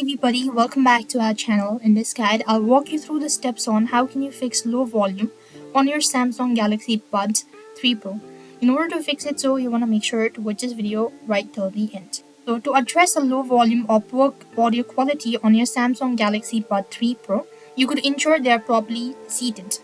everybody, welcome back to our channel. In this guide, I'll walk you through the steps on how can you fix low volume on your Samsung Galaxy Buds 3 Pro. In order to fix it, you want to make sure to watch this video right till the end. So to address a low volume or poor audio quality on your Samsung Galaxy Buds 3 Pro, you could ensure they are properly seated.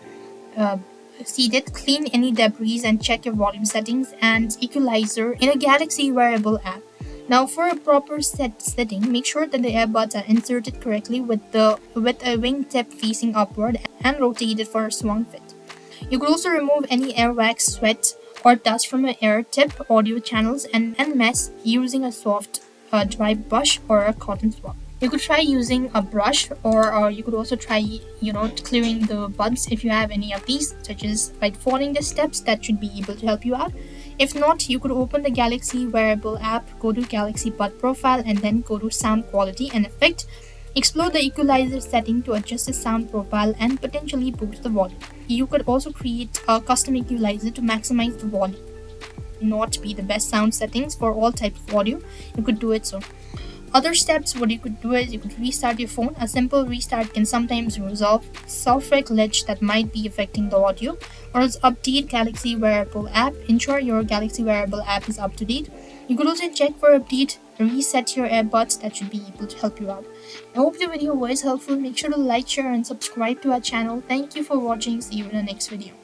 Clean any debris and check your volume settings and equalizer in a Galaxy Wearable app. Now for a proper setting, make sure that the earbuds are inserted correctly with a wingtip facing upward and rotated for a strong fit. You could also remove any earwax, sweat or dust from your ear tip audio channels and mess using a soft dry brush or a cotton swab. You could try using a brush or you could also try clearing the buds if you have any of these, such as by following the steps that should be able to help you out. If not, you could open the Galaxy Wearable app, go to Galaxy Bud profile and then go to sound quality and effect. Explore the equalizer setting to adjust the sound profile and potentially boost the volume. You could also create a custom equalizer to maximize the volume. Not be the best sound settings for all types of audio, you could do it so. Other steps, what you could do is you could restart your phone. A simple restart can sometimes resolve software glitch that might be affecting the audio, or else update Galaxy Wearable app. Ensure your Galaxy Wearable app is up to date. You could also check for update, reset your earbuds. That should be able to help you out. I hope the video was helpful. Make sure to like, share and subscribe to our channel. Thank you for watching. See you in the next video.